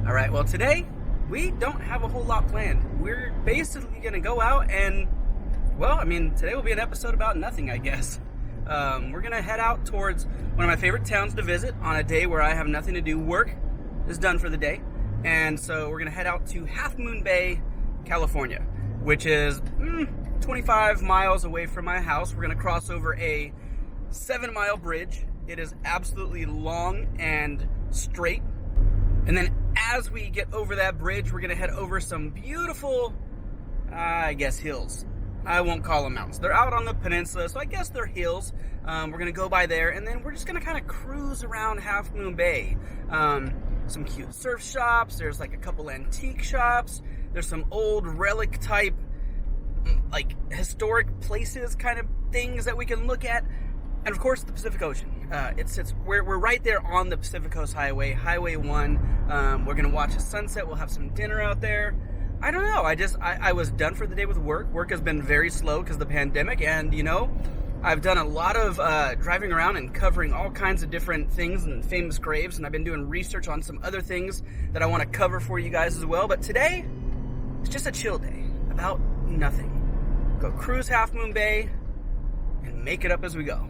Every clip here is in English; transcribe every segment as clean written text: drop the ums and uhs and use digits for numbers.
All right, well today we don't have a whole lot planned. We're basically gonna go out and, well, I mean, today will be an episode about nothing, I guess. We're gonna head out towards one of my favorite towns to visit on a day where I have nothing to do. Work is done for the day. And so we're gonna head out to Half Moon Bay, California, which is 25 miles away from my house. We're gonna cross over a 7-mile bridge. It is absolutely long and straight. And then as we get over that bridge, we're gonna head over some beautiful, I guess, hills. I won't call them mountains. They're out on the peninsula, so I guess they're hills. We're gonna go by there, and then we're just gonna kind of cruise around Half Moon Bay. Some cute surf shops. There's like a couple antique shops. There's some old relic type, like historic places kind of things that we can look at. And of course, the Pacific Ocean. We're right there on the Pacific Coast Highway, Highway 1. We're gonna watch a sunset. We'll have some dinner out there. I don't know. I was done for the day with work. Work has been very slow because of the pandemic, and you know, I've done a lot of driving around and covering all kinds of different things and famous graves, and I've been doing research on some other things that I want to cover for you guys as well. But today, it's just a chill day about nothing. Go cruise Half Moon Bay and make it up as we go.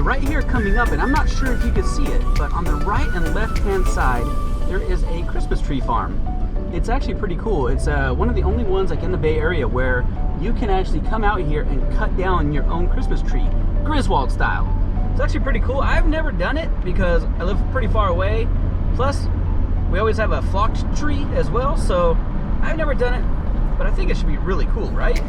Right here coming up, and I'm not sure if you can see it, but on the right and left hand side there is a Christmas tree farm. It's actually pretty cool. It's one of the only ones like in the Bay Area where you can actually come out here and cut down your own Christmas tree, Griswold style. It's actually pretty cool. I've never done it because I live pretty far away, plus we always have a flocked tree as well, so I've never done it, but I think it should be really cool, right?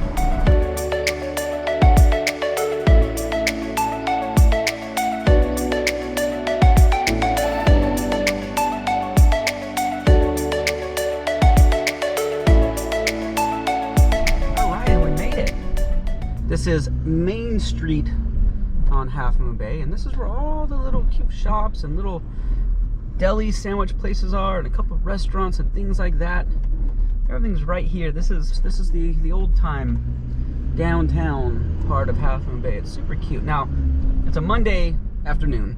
This is Main Street on Half Moon Bay, and this is where all the little cute shops and little deli sandwich places are, and a couple of restaurants and things like that. Everything's right here. This is the old time downtown part of Half Moon Bay. It's super cute. Now, it's a Monday afternoon,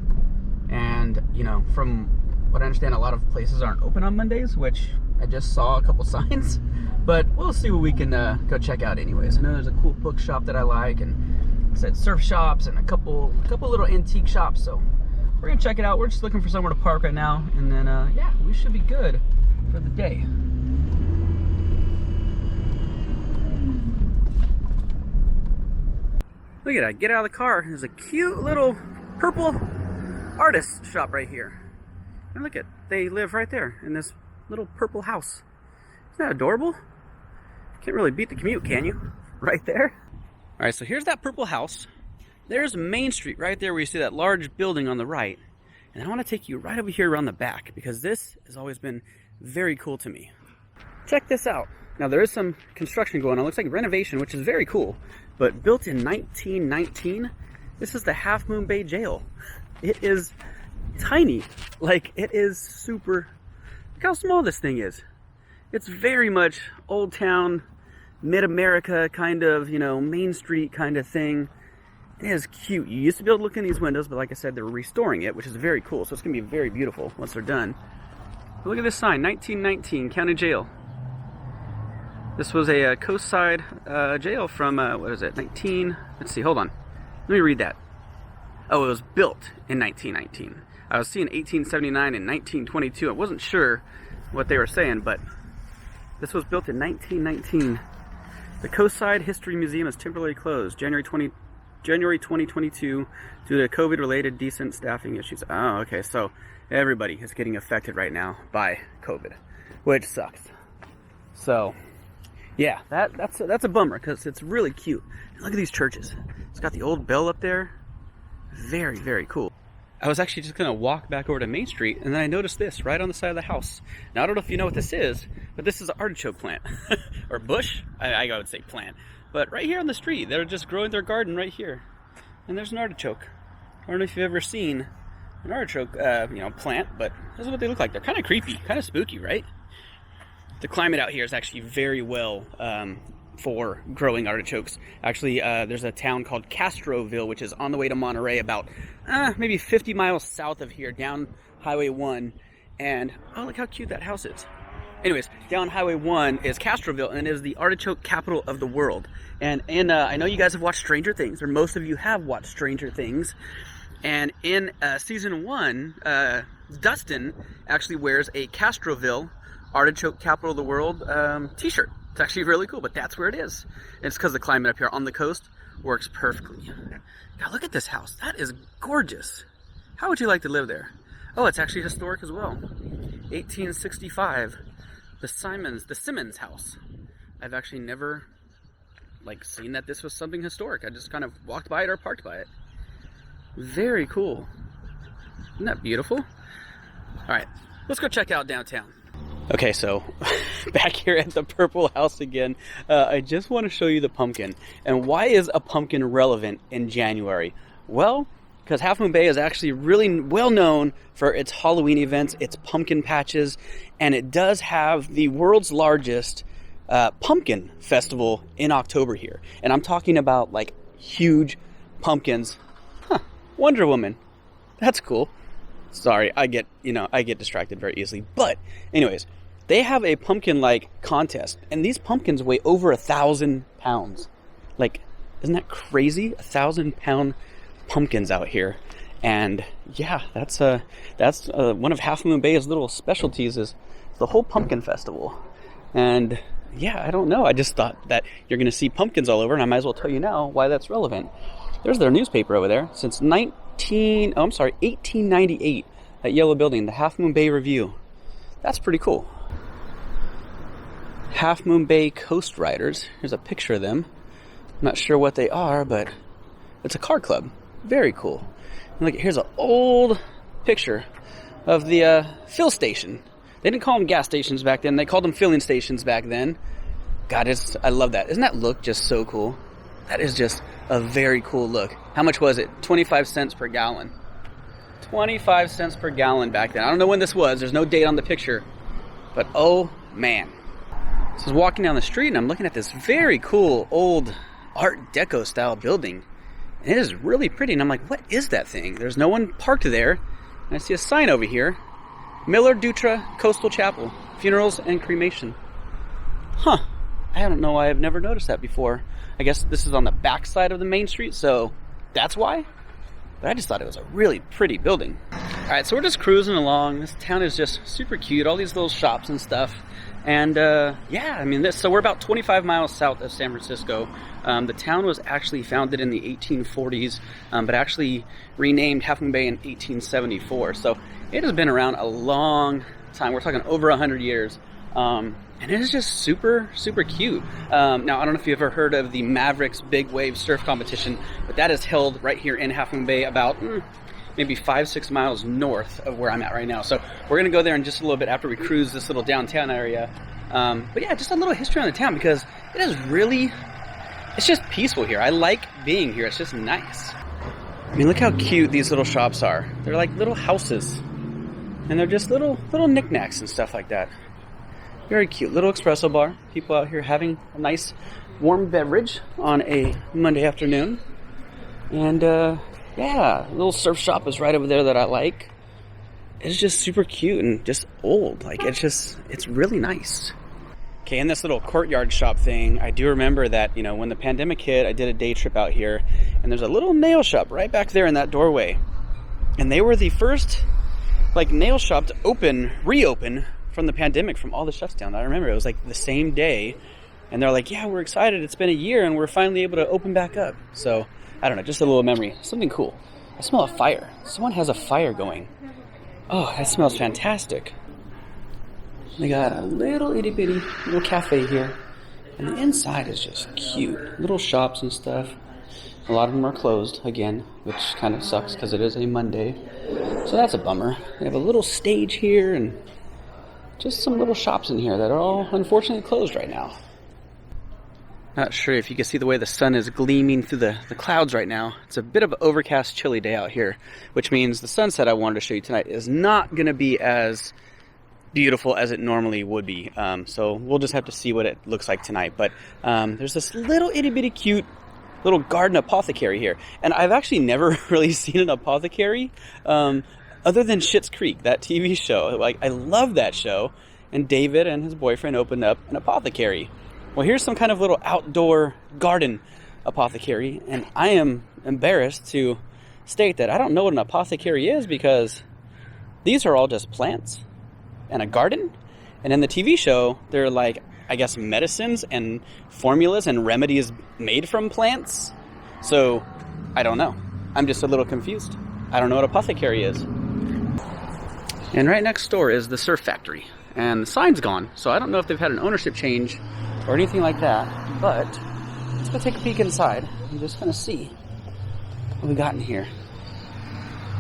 and you know, from what I understand, a lot of places aren't open on Mondays, which I just saw a couple signs. But we'll see what we can go check out anyways. I know there's a cool bookshop that I like, and it said surf shops and a couple little antique shops. So we're gonna check it out. We're just looking for somewhere to park right now, and then yeah, we should be good for the day. Look at that, get out of the car. There's a cute little purple artist shop right here. And look at, they live right there in this little purple house. Isn't that adorable? Can't really beat the commute, can you? Right there. All right, so here's that purple house. There's Main Street right there where you see that large building on the right. And I want to take you right over here around the back because this has always been very cool to me. Check this out. Now there is some construction going on. It looks like renovation, which is very cool. But built in 1919, this is the Half Moon Bay Jail. It is tiny. Like, it is super... Look how small this thing is. It's very much old town, mid-America kind of, you know, Main Street kind of thing. It is cute. You used to be able to look in these windows, but like I said, they're restoring it, which is very cool. So it's going to be very beautiful once they're done. But look at this sign, 1919 County Jail. This was a coastside jail from, what is it, let's see, hold on. Let me read that. Oh, it was built in 1919. I was seeing 1879 and 1922. I wasn't sure what they were saying, but this was built in 1919. The Coastside History Museum is temporarily closed January 2022 due to COVID-related decent staffing issues. Oh, okay, so everybody is getting affected right now by COVID, which sucks. So, yeah, that's a bummer because it's really cute. Look at these churches. It's got the old bell up there. Very, very cool. I was actually just gonna walk back over to Main Street, and then I noticed this right on the side of the house. Now, I don't know if you know what this is, but this is an artichoke plant. Or bush? I would say plant. But right here on the street, they're just growing their garden right here. And there's an artichoke. I don't know if you've ever seen an artichoke, plant, but this is what they look like. They're kind of creepy, kind of spooky, right? The climate out here is actually very well for growing artichokes. Actually, there's a town called Castroville, which is on the way to Monterey, about maybe 50 miles south of here, down Highway 1. And, oh, look how cute that house is. Anyways, down Highway 1 is Castroville, and it is the artichoke capital of the world. And I know you guys have watched Stranger Things, or most of you have watched Stranger Things. And in season 1, Dustin actually wears a Castroville, artichoke capital of the world t-shirt. It's actually really cool, but that's where it is. And it's because the climate up here on the coast works perfectly. God, look at this house. That is gorgeous. How would you like to live there? Oh, it's actually historic as well. 1865, the Simmons house. I've actually never seen that this was something historic. I just kind of walked by it or parked by it. Very cool. Isn't that beautiful? All right, let's go check out downtown. Okay, so back here at the Purple House again, I just want to show you the pumpkin. And why is a pumpkin relevant in January? Well, because Half Moon Bay is actually really well known for its Halloween events, its pumpkin patches, and it does have the world's largest pumpkin festival in October here. And I'm talking about huge pumpkins. Wonder Woman. That's cool. Sorry, I get distracted very easily. But anyways, they have a pumpkin contest, and these pumpkins weigh over 1,000 pounds. Isn't that crazy? 1,000-pound pumpkins out here. And yeah, that's one of Half Moon Bay's little specialties is the whole pumpkin festival. And yeah, I don't know. I just thought that you're going to see pumpkins all over, and I might as well tell you now why that's relevant. There's their newspaper over there since 1898, that yellow building, the Half Moon Bay Review. That's pretty cool. Half Moon Bay Coast Riders. Here's a picture of them. I'm not sure what they are, but it's a car club. Very cool. And look, here's an old picture of the fill station. They didn't call them gas stations back then. They called them filling stations back then. God, I love that. Isn't that look just so cool? That is just a very cool look. How much was it? 25 cents per gallon. 25 cents per gallon back then. I don't know when this was. There's no date on the picture. But oh man. So I was walking down the street and I'm looking at this very cool old Art Deco style building. And it is really pretty. And I'm like, what is that thing? There's no one parked there. And I see a sign over here. Miller Dutra Coastal Chapel. Funerals and cremation. Huh. I don't know why I've never noticed that before. I guess this is on the back side of the main street, so that's why. But I just thought it was a really pretty building. All right, so we're just cruising along. This town is just super cute. All these little shops and stuff. And yeah, I mean, so we're about 25 miles south of San Francisco. The town was actually founded in the 1840s, but actually renamed Half Moon Bay in 1874. So it has been around a long time. We're talking over 100 years. And it is just super, super cute. Now, I don't know if you've ever heard of the Mavericks Big Wave Surf Competition, but that is held right here in Half Moon Bay, about maybe 5-6 miles north of where I'm at right now. So we're going to go there in just a little bit after we cruise this little downtown area. But yeah, just a little history on the town because it is really, it's just peaceful here. I like being here. It's just nice. I mean, look how cute these little shops are. They're like little houses. And they're just little knickknacks and stuff like that. Very cute. Little espresso bar. People out here having a nice warm beverage on a Monday afternoon. And yeah, a little surf shop is right over there that I like. It's just super cute and just old. It's really nice. Okay, in this little courtyard shop thing, I do remember that, you know, when the pandemic hit, I did a day trip out here, and there's a little nail shop right back there in that doorway. And they were the first, like, nail shop to reopen from the pandemic, from all the shutdown. I remember it was like the same day, and they're like, yeah, we're excited. It's been a year, and we're finally able to open back up. So, I don't know, just a little memory. Something cool. I smell a fire. Someone has a fire going. Oh, that smells fantastic. They got a little itty bitty little cafe here, and the inside is just cute. Little shops and stuff. A lot of them are closed again, which kind of sucks because it is a Monday, so that's a bummer. They have a little stage here and just some little shops in here that are all unfortunately closed right now. Not sure if you can see the way the sun is gleaming through the clouds right now. It's a bit of an overcast, chilly day out here, which means the sunset I wanted to show you tonight is not going to be as beautiful as it normally would be. So we'll just have to see what it looks like tonight. But there's this little itty bitty cute little garden apothecary here. And I've actually never really seen an apothecary other than Schitt's Creek, that TV show. Like, I love that show. And David and his boyfriend opened up an apothecary. Well, here's some kind of little outdoor garden apothecary. And I am embarrassed to state that I don't know what an apothecary is, because these are all just plants and a garden. And in the TV show, they're like, I guess, medicines and formulas and remedies made from plants. So, I don't know. I'm just a little confused. I don't know what apothecary is. And right next door is the surf factory. And the sign's gone, so I don't know if they've had an ownership change or anything like that. But let's go take a peek inside and just kind of see what we got in here.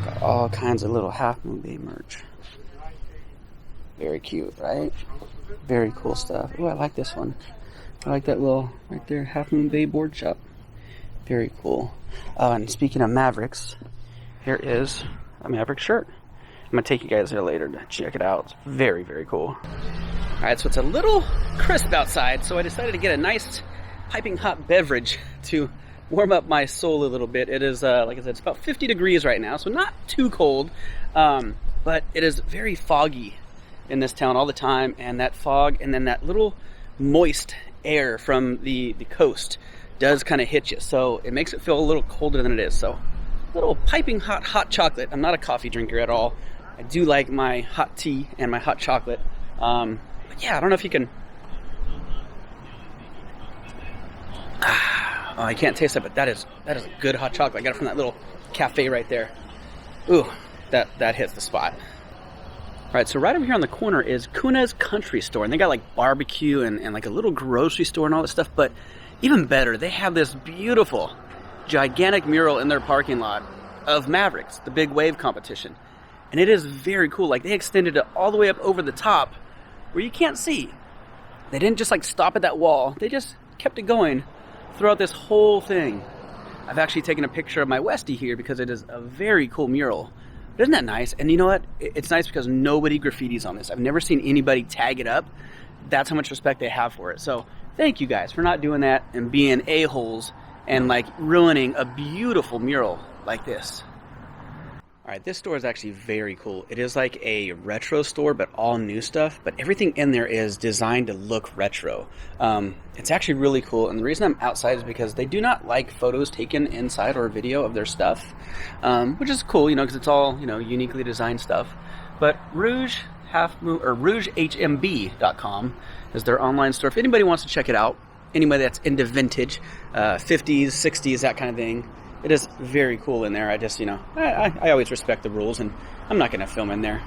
Got all kinds of little Half Moon Bay merch. Very cute, right? Very cool stuff. Oh, I like this one. I like that little, right there, Half Moon Bay board shop. Very cool. And speaking of Mavericks, here is a Maverick shirt. I'm going to take you guys there later to check it out. It's very, very cool. Alright, so it's a little crisp outside, so I decided to get a nice piping hot beverage to warm up my soul a little bit. It is, like I said, it's about 50 degrees right now, so not too cold, but it is very foggy in this town all the time, and that fog and then that little moist air from the coast does kind of hit you, so it makes it feel a little colder than it is. So, little piping hot chocolate. I'm not a coffee drinker at all. I do like my hot tea and my hot chocolate. But yeah, I don't know if you can... Oh, I can't taste it, but that is a good hot chocolate. I got it from that little cafe right there. Ooh, that hits the spot. Alright, so right over here on the corner is Kuna's Country Store, and they got like barbecue and like a little grocery store and all that stuff, but even better, they have this beautiful, gigantic mural in their parking lot of Mavericks, the big wave competition. And it is very cool. Like, they extended it all the way up over the top where you can't see. They didn't just like stop at that wall, they just kept it going throughout this whole thing. I've actually taken a picture of my Westie here because it is a very cool mural. Isn't that nice? And you know what? It's nice because nobody graffitis on this. I've never seen anybody tag it up. That's how much respect they have for it. So thank you guys for not doing that and being a-holes and like ruining a beautiful mural like this. Alright, this store is actually very cool. It is like a retro store, but all new stuff. But everything in there is designed to look retro. It's actually really cool. And the reason I'm outside is because they do not like photos taken inside or video of their stuff. Which is cool, you know, because it's all, you know, uniquely designed stuff. But RougeHMB.com is their online store. If anybody wants to check it out, anybody that's into vintage, 50s, 60s, that kind of thing, it is very cool in there. I just, you know, I always respect the rules, and I'm not going to film in there.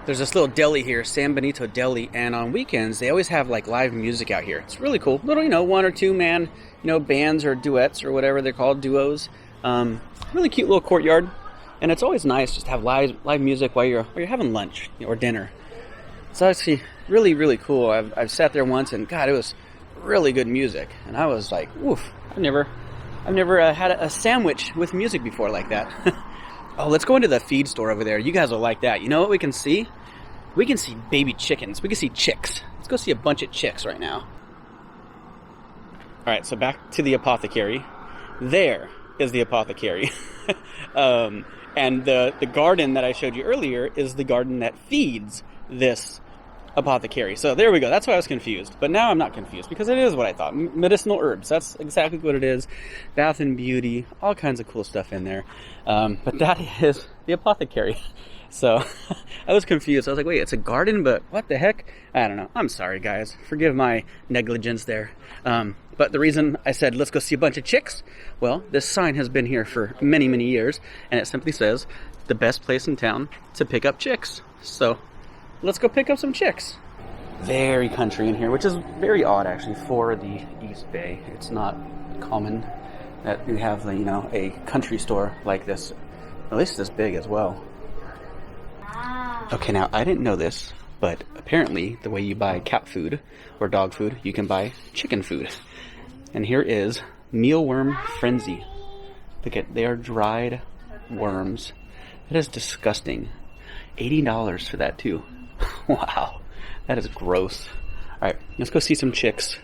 There's this little deli here, San Benito Deli, and on weekends, they always have, like, live music out here. It's really cool. Little, you know, 1 or 2 man, you know, bands or duets or whatever they're called, duos. Really cute little courtyard, and it's always nice just to have live music while you're having lunch or dinner. It's actually really, really cool. I've sat there once, and God, it was really good music, and I was like, woof, I've never had a sandwich with music before like that. Oh, let's go into the feed store over there. You guys will like that. You know what we can see? We can see baby chickens. We can see chicks. Let's go see a bunch of chicks right now. Alright, so back to the apothecary. There is the apothecary. And the garden that I showed you earlier is the garden that feeds this apothecary. So there we go. That's why I was confused. But now I'm not confused because it is what I thought. Medicinal herbs. That's exactly what it is. Bath and beauty. All kinds of cool stuff in there. But that is the apothecary. So I was confused. I was like, wait, it's a garden, but what the heck? I don't know. I'm sorry, guys. Forgive my negligence there. But the reason I said, let's go see a bunch of chicks, well, this sign has been here for many, many years, and it simply says, the best place in town to pick up chicks. So let's go pick up some chicks. Very country in here, which is very odd, actually, for the East Bay. It's not common that you have, you know, a country store like this, at least this big as well. Okay, now, I didn't know this, but apparently the way you buy cat food or dog food, you can buy chicken food. And here is mealworm frenzy. Look at, they are dried worms. That is disgusting. $80 for that too. Wow, that is gross. All right, let's go see some chicks.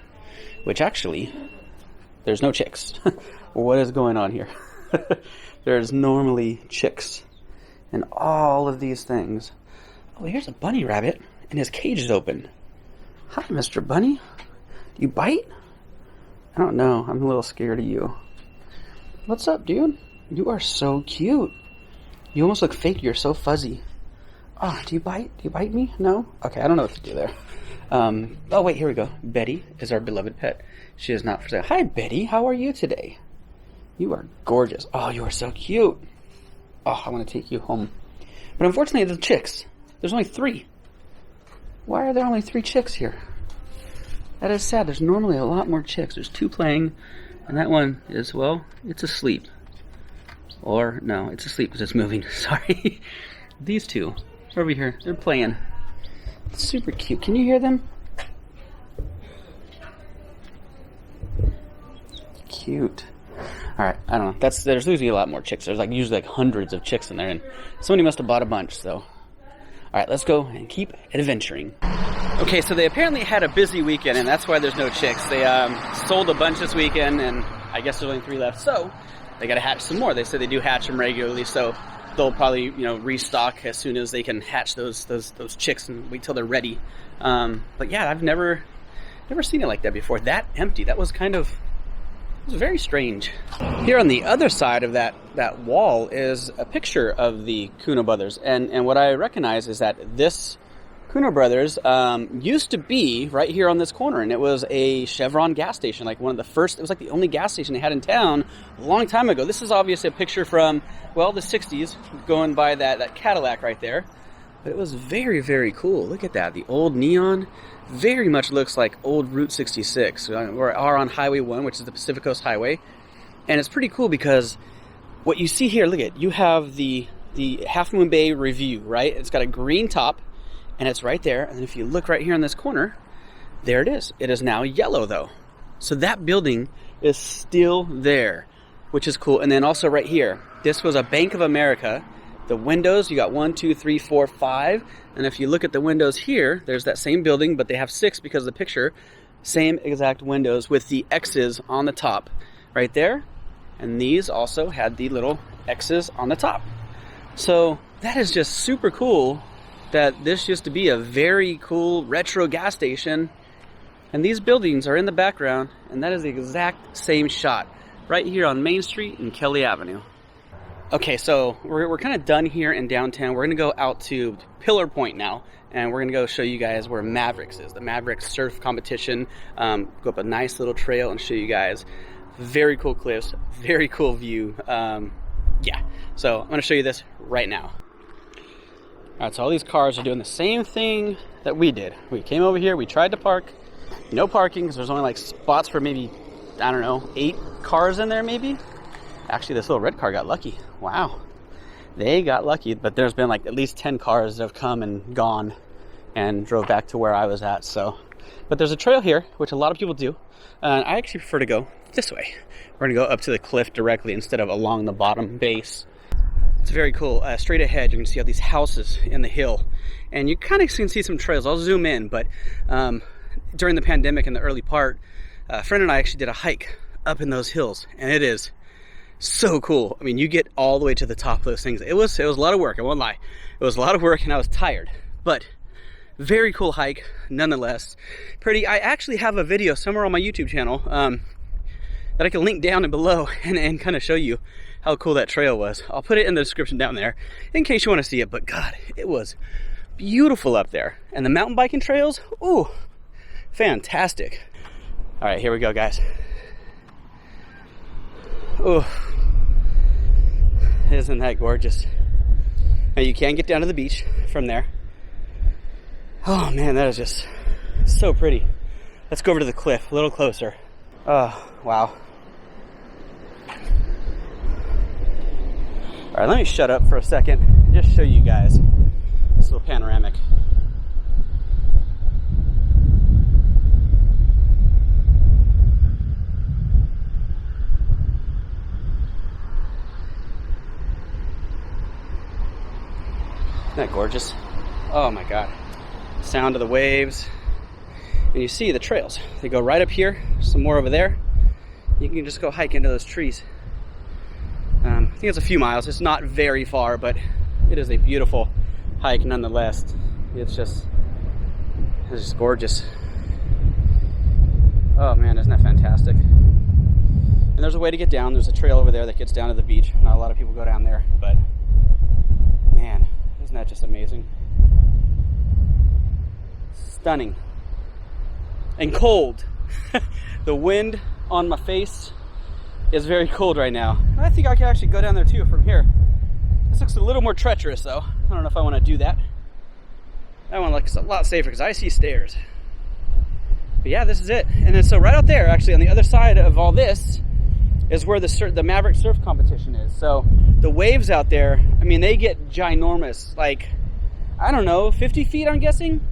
Which actually, there's no chicks. What is going on here? There's normally chicks and all of these things. Oh, here's a bunny rabbit, and his cage is open. Hi, Mr. Bunny. Do you bite? I don't know. I'm a little scared of you. What's up, dude? You are so cute. You almost look fake. You're so fuzzy. Oh, do you bite? Do you bite me? No? Okay, I don't know what to do there. Oh, wait, here we go. Betty is our beloved pet. She is not for sale. Hi, Betty. How are you today? You are gorgeous. Oh, you are so cute. Oh, I want to take you home. But unfortunately, the chicks. There's only 3. Why are there only 3 chicks here? That is sad. There's normally a lot more chicks. There's 2 playing, and that one is, well, it's asleep. Or, no, it's asleep because it's moving. Sorry. These 2 over here, they're playing. It's super cute. Can you hear them? Cute. Alright, I don't know. There's usually a lot more chicks. There's usually hundreds of chicks in there, and somebody must have bought a bunch, so. Alright, let's go and keep adventuring. Okay, so they apparently had a busy weekend, and that's why there's no chicks. They sold a bunch this weekend, and I guess there's only 3 left, so they gotta hatch some more. They said they do hatch them regularly, so they'll probably, restock as soon as they can hatch those chicks and wait till they're ready. But yeah, I've never seen it like that before. That empty. That was it was very strange. Here on the other side of that wall is a picture of the Kuna brothers. And what I recognize is that this Kuna brothers used to be right here on this corner. And it was a Chevron gas station, like one of the first. It was like the only gas station they had in town a long time ago. This is obviously a picture from, well, the 60s, going by that Cadillac right there. But it was very, very cool. Look at that. The old neon very much looks like old Route 66. We're on Highway 1, which is the Pacific Coast Highway. And it's pretty cool because what you see here, look at, you have the Half Moon Bay Review, right? It's got a green top, and it's right there. And if you look right here in this corner, there it is. It is now yellow, though. So that building is still there, which is cool. And then also right here, this was a Bank of America. The windows, you got 1, 2, 3, 4, 5. And if you look at the windows here, there's that same building, but they have 6 because of the picture. Same exact windows with the X's on the top right there. And these also had the little X's on the top. So that is just super cool that this used to be a very cool retro gas station. And these buildings are in the background, and that is the exact same shot right here on Main Street and Kelly Avenue. Okay, so we're kind of done here in downtown. We're going to go out to Pillar Point now, and we're going to go show you guys where Mavericks is. The Mavericks surf competition. Go up a nice little trail and show you guys. Very cool cliffs, very cool view. Yeah, so I'm going to show you this right now. All right, so all these cars are doing the same thing that we did. We came over here, we tried to park. No parking, because there's only like spots for maybe, I don't know, 8 cars in there maybe. Actually, this little red car got lucky. Wow. They got lucky, but there's been like at least 10 cars that have come and gone and drove back to where I was at. So, but there's a trail here, which a lot of people do. I actually prefer to go this way. We're going to go up to the cliff directly instead of along the bottom base. It's very cool. Straight ahead, you can see all these houses in the hill. And you kind of can see some trails. I'll zoom in, but during the pandemic in the early part, a friend and I actually did a hike up in those hills. And it is so cool. I mean, you get all the way to the top of those things. It was a lot of work, I won't lie. It was a lot of work and I was tired. But very cool hike nonetheless. Pretty. I actually have a video somewhere on my YouTube channel that I can link down and below and kind of show you how cool that trail was. I'll put it in the description down there in case you want to see it. But God, it was beautiful up there. And the mountain biking trails, ooh, fantastic. All right, here we go, guys. Oh, isn't that gorgeous? Now you can get down to the beach from there. Oh man, that is just so pretty. Let's go over to the cliff a little closer. Oh, wow. All right, let me shut up for a second and just show you guys this little panoramic. Isn't that gorgeous? Oh my God. Sound of the waves. And you see the trails. They go right up here, some more over there. You can just go hike into those trees. I think it's a few miles. It's not very far, but it is a beautiful hike nonetheless. It's just gorgeous. Oh man, isn't that fantastic? And there's a way to get down. There's a trail over there that gets down to the beach. Not a lot of people go down there, but man, isn't that just amazing? Stunning. And cold. The wind on my face is very cold right now. I think I can actually go down there too from here. This looks a little more treacherous though. I don't know if I want to do that. That one looks a lot safer because I see stairs. But yeah, this is it. And then so right out there, actually on the other side of all this, is where the Maverick surf competition is. So the waves out there, I mean, they get ginormous. Like, I don't know, 50 feet I'm guessing?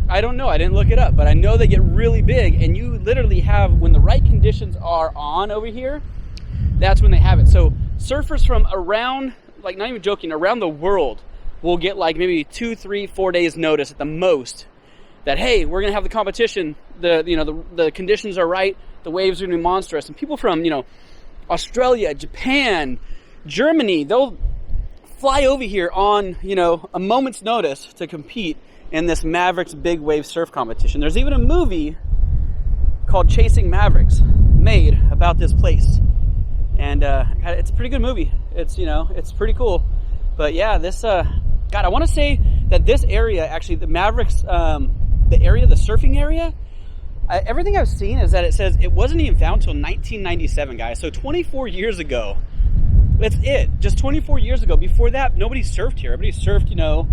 I don't know, I didn't look it up, but I know they get really big, and you literally have, when the right conditions are on over here, that's when they have it. So surfers from around, like not even joking, around the world will get like maybe 2, 3, 4 days notice at the most that, hey, we're gonna have the competition, the conditions are right, the waves are gonna be monstrous. And people from, Australia, Japan, Germany, they'll fly over here on, a moment's notice to compete in this Mavericks big wave surf competition. There's even a movie called Chasing Mavericks made about this place. And it's a pretty good movie. It's, it's pretty cool. But yeah, this, God, I want to say that this area, actually, the Mavericks, the surfing area, everything I've seen is that it says it wasn't even found until 1997, guys. So 24 years ago. That's it. Just 24 years ago. Before that, nobody surfed here. Everybody surfed,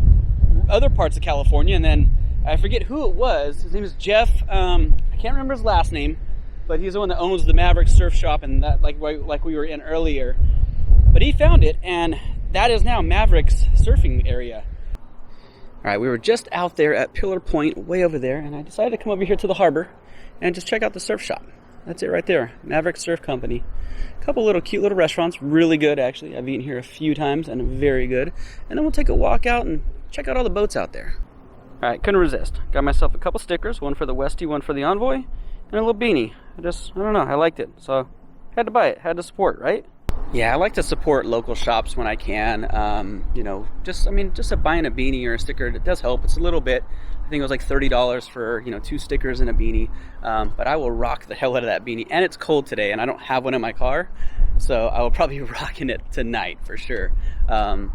other parts of California. And then I forget who it was. His name is Jeff. I can't remember his last name, but he's the one that owns the Maverick Surf Shop, and that like we were in earlier. But he found it, and that is now Maverick's surfing area. All right, we were just out there at Pillar Point, way over there, and I decided to come over here to the harbor and just check out the surf shop. That's it right there, Maverick Surf Company. A couple little cute little restaurants, really good actually. I've eaten here a few times and very good. And then we'll take a walk out and check out all the boats out there. All right, couldn't resist. Got myself a couple stickers, one for the Westie, one for the Envoy, and a little beanie. I don't know, I liked it, so had to buy it, had to support, right? Yeah, I like to support local shops when I can. Just buying a beanie or a sticker, it does help. It's a little bit. I think it was like $30 for 2 stickers and a beanie. But I will rock the hell out of that beanie. And it's cold today, and I don't have one in my car, so I will probably be rocking it tonight for sure. But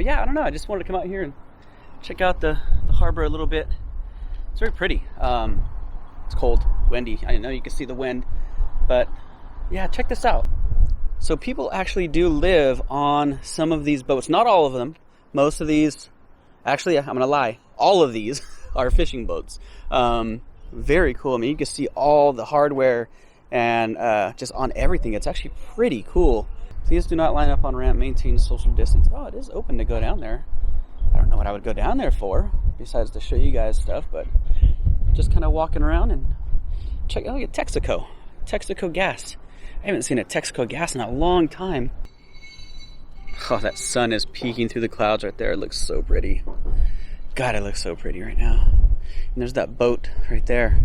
yeah, I don't know. I just wanted to come out here and check out the harbor a little bit. It's very pretty. It's cold, windy. I know you can see the wind, but yeah, check this out. So people actually do live on some of these boats. Not all of them. Most of these, actually, I'm going to lie. All of these are fishing boats. Very cool. I mean, you can see all the hardware and just on everything. It's actually pretty cool. Please do not line up on ramp. Maintain social distance. Oh, it is open to go down there. I don't know what I would go down there for, besides to show you guys stuff, but just kind of walking around and check. Oh, look at Texaco. Texaco gas. I haven't seen a Texaco gas in a long time. Oh, that sun is peeking through the clouds right there. It looks so pretty. God, it looks so pretty right now. And there's that boat right there.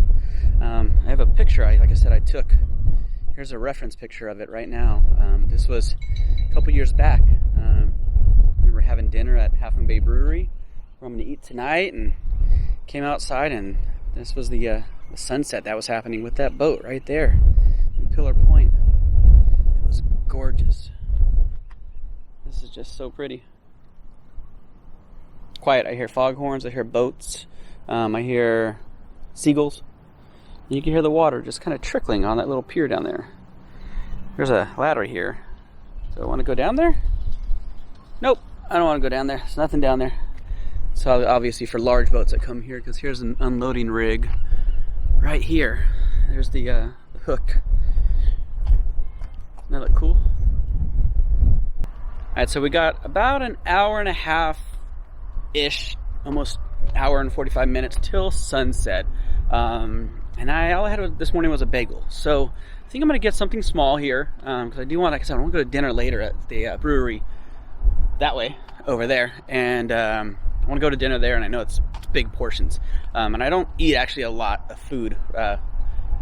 I have a picture, like I said, I took. Here's a reference picture of it right now. This was a couple years back. We were having dinner at Half Moon Bay Brewery, where I'm going to eat tonight. And came outside, and this was the sunset that was happening with that boat right there in Pillar Point. It was gorgeous. This is just so pretty. Quiet. I hear foghorns, I hear boats, I hear seagulls. And you can hear the water just kind of trickling on that little pier down there. There's a ladder here. Do I want to go down there? Nope, I don't want to go down there. There's nothing down there. So obviously for large boats that come here, because here's an unloading rig right here. There's the hook. Doesn't that look cool? Alright, so we got about an hour and a half-ish, almost hour and 45 minutes till sunset. And all I had this morning was a bagel. So I think I'm going to get something small here, because I do want, like I said, I want to go to dinner later at the brewery that way, over there. And I want to go to dinner there, and I know it's big portions. And I don't eat actually a lot of food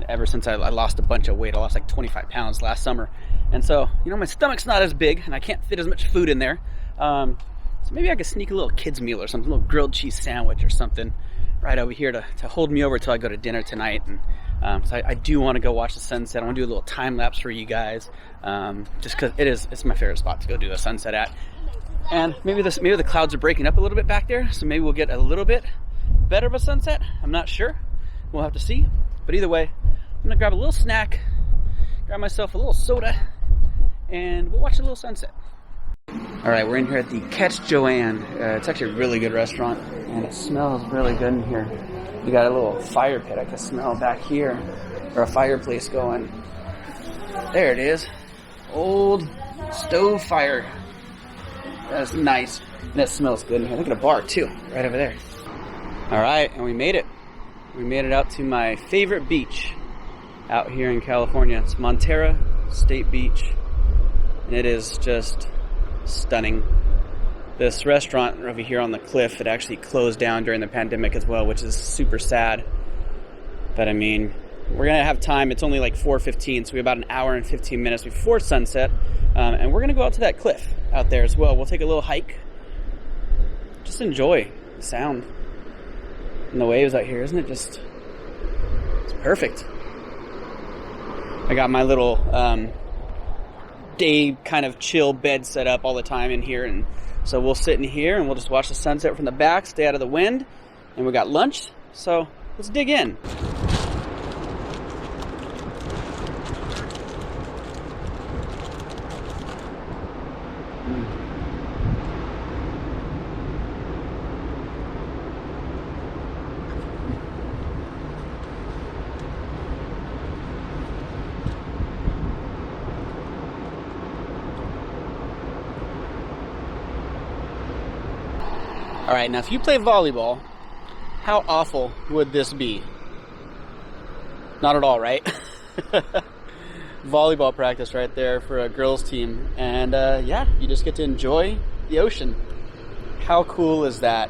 ever since I lost a bunch of weight. I lost like 25 pounds last summer. And so, you know, my stomach's not as big, and I can't fit as much food in there. So maybe I could sneak a little kid's meal or something, a little grilled cheese sandwich or something right over here to hold me over until I go to dinner tonight. And so I do want to go watch the sunset. I want to do a little time lapse for you guys, just because it's my favorite spot to go do a sunset at. And maybe the clouds are breaking up a little bit back there, so maybe we'll get a little bit better of a sunset. I'm not sure. We'll have to see. But either way, I'm gonna grab a little snack, grab myself a little soda, and we'll watch a little sunset. All right, we're in here at the Catch Joanne. It's actually a really good restaurant, and it smells really good in here. We got a little fire pit I can smell back here, or a fireplace going. There it is. Old stove fire. That's nice. And that smells good in here. Look at a bar too, right over there. All right, and we made it. We made it out to my favorite beach out here in California. It's Montara State Beach, and it is just stunning. This restaurant over here on the cliff, it actually closed down during the pandemic as well, which is super sad. But I mean, we're gonna have time. It's only like 4:15, so we have about an hour and 15 minutes before sunset, and we're gonna go out to that cliff out there as well. We'll take a little hike. Just enjoy the sound and the waves out here. Isn't it just, it's perfect. I got my little day kind of chill bed set up all the time in here, and so we'll sit in here and we'll just watch the sunset from the back, stay out of the wind, and we got lunch, so let's dig in. All right, now if you play volleyball, how awful would this be? Not at all, right? Volleyball practice right there for a girls team. And yeah, you just get to enjoy the ocean. How cool is that?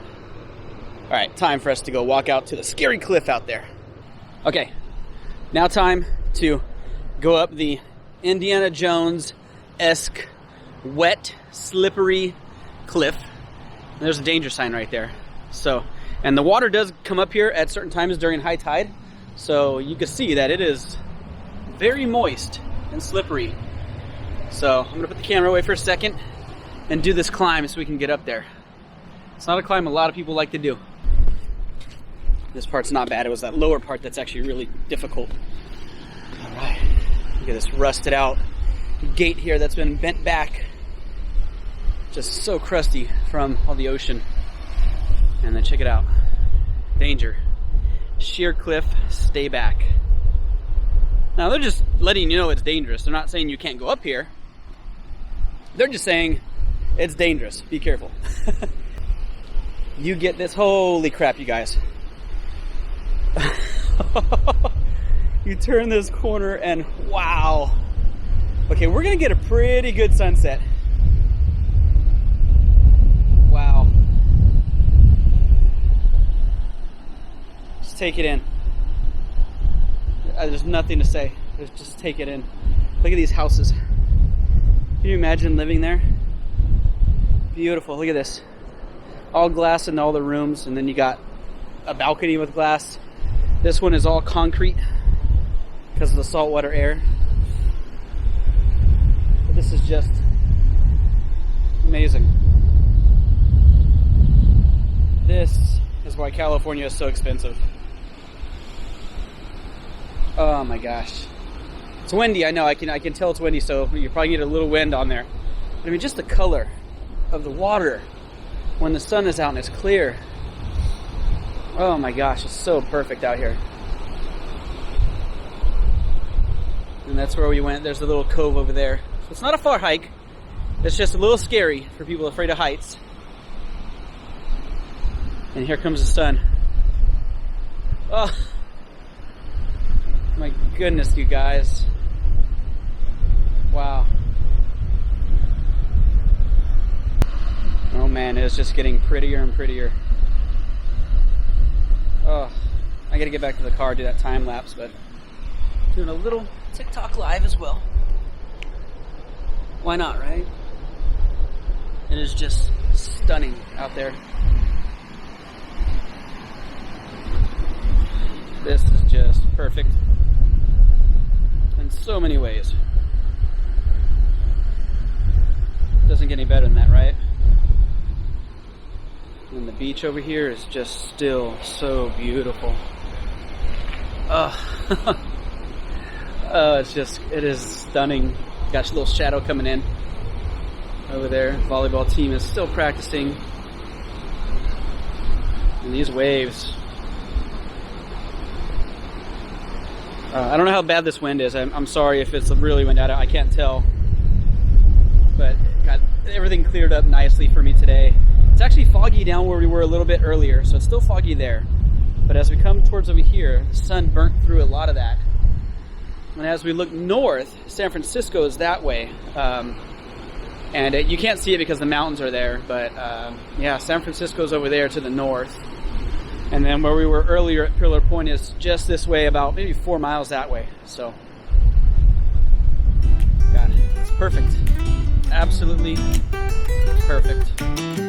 All right, time for us to go walk out to the scary cliff out there. Okay, now time to go up the Indiana Jones-esque, wet, slippery cliff. There's a danger sign right there. So, and the water does come up here at certain times during high tide. So you can see that it is very moist and slippery. So I'm gonna put the camera away for a second and do this climb so we can get up there. It's not a climb a lot of people like to do. This part's not bad. It was that lower part that's actually really difficult. All right, look at this rusted out gate here that's been bent back. Just so crusty from all the ocean. And then check it out. Danger. Sheer cliff, stay back. Now they're just letting you know it's dangerous. They're not saying you can't go up here. They're just saying it's dangerous. Be careful. You get this. Holy crap, you guys. You turn this corner and wow. Okay, we're gonna get a pretty good sunset. Wow. Just take it in. There's nothing to say. Just take it in. Look at these houses. Can you imagine living there? Beautiful. Look at this. All glass in all the rooms, and then you got a balcony with glass. This one is all concrete because of the saltwater air. But this is just amazing. This is why California is so expensive. Oh my gosh. It's windy, I know, I can tell it's windy, so you probably get a little wind on there. But I mean, just the color of the water when the sun is out and it's clear. Oh my gosh, it's so perfect out here. And that's where we went. There's a little cove over there. So it's not a far hike. It's just a little scary for people afraid of heights. And here comes the sun. Oh my goodness, you guys. Wow. Oh man, it's just getting prettier and prettier. Oh, I gotta get back to the car, do that time lapse, but doing a little TikTok live as well. Why not, right? It is just stunning out there. This is just perfect in so many ways. Doesn't get any better than that, right? And the beach over here is just still so beautiful. Oh, it is stunning. Got your little shadow coming in over there. Volleyball team is still practicing. And these waves. I don't know how bad this wind is. I'm sorry if it's really wind out. I can't tell. But got everything cleared up nicely for me today. It's actually foggy down where we were a little bit earlier, so it's still foggy there. But as we come towards over here, the sun burnt through a lot of that. And as we look north, San Francisco is that way. And you can't see it because the mountains are there, but yeah, San Francisco's over there to the north. And then where we were earlier at Pillar Point is just this way, about maybe 4 miles that way. So, God, it's perfect. Absolutely perfect.